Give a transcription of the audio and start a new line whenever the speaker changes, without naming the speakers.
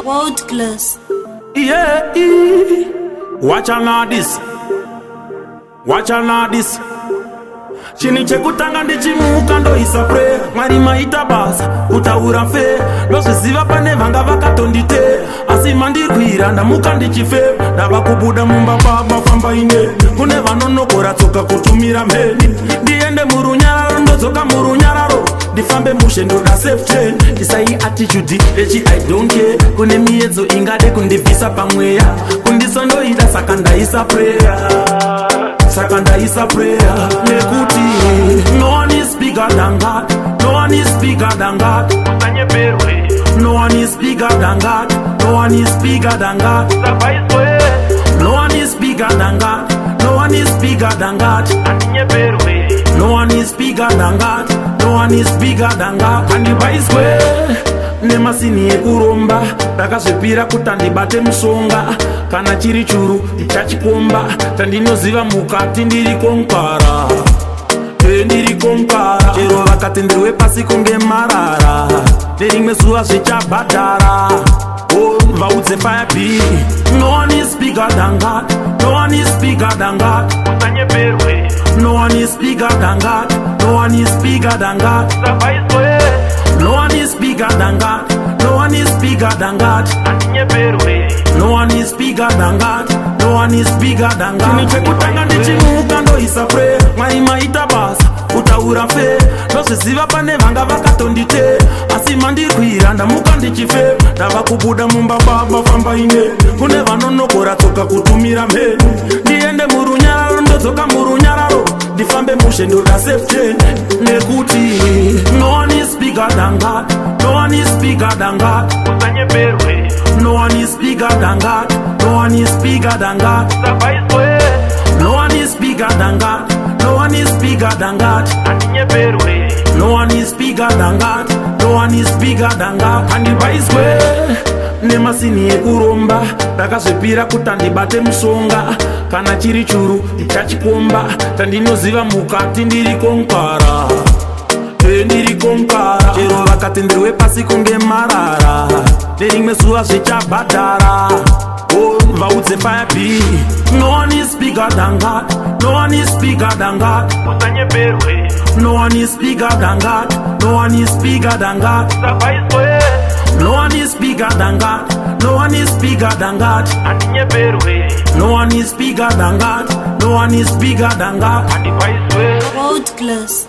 World class.
Yeah, watch out this. Watch out this. Chini chekutanga ndichimuka ndo isapre Mwari maita basa, utaura fe Lozviziva pane vanga vakatondite Asi mandirwira ndamuka ndichife Ndava kubuda mumba baba famba ine Kune vanonokora tsoka kutumira mheni Ndiende murunyararo ndodzoka murunyararo Ndifambe mushe ndoda safe chain Isai attitude echi I don't care Kune miedzo ingade kundibvisa pamweya Kundisondoida saka ndaisa prayer Saka ndaisa prayer Nekuti no one is bigger than God. No one is bigger than God. No one is bigger than God. No one is bigger than God. No one is bigger than God. No one is bigger than God. No one is bigger than God. No one is bigger than God. And if I swear nemasini ekuromba takazvipira kutandibate musonga kana chiri churu ndichachikomba tandinoziva mukati ndiri konkara ndiri konkara chero vakatenderwe pasi kunge marara nerimwe zuva zvichabhadhara vaudze fire bill. No one is bigger than God. No one is bigger than God. No one is bigger than God. No one is bigger than God. No one is bigger than God. No one is bigger than God. No one is bigger than God. No one is bigger than God. Chini chekutanga ndichimuka ndo isapre Mwari maita basa, utaura fe Lozviziva pane vanga vakatondite Asi mandirwira ndamuka ndichife Ndava kubuda mumba baba famba ine Kune vanonokora tsoka kutumira mheni Ndiende murunyararo ndodzoka murunyararo Ndifambe mushe ndoda safe chain Nekuti no one is bigger than God. No one is bigger than God. No one is bigger than God. No one is bigger than God. No one is bigger than God. No one is bigger than God. No one is bigger than God. No one is bigger than God. And if I swear nemasini ekuromba takazvipira kutandibate musonga kana chiri churu ndichachikomba tandinoziva mukati ndiri konkara ndiri konkara chero vakatenderwe pasi kunge marara nerimwe zuva zvichabhadhara vaudze fire bill. No one is bigger than God. No one is bigger than God. No one is bigger than God. No one is bigger than God. No one is bigger than God. No one is bigger than God. No one is bigger than God. No one is bigger than God.
World class.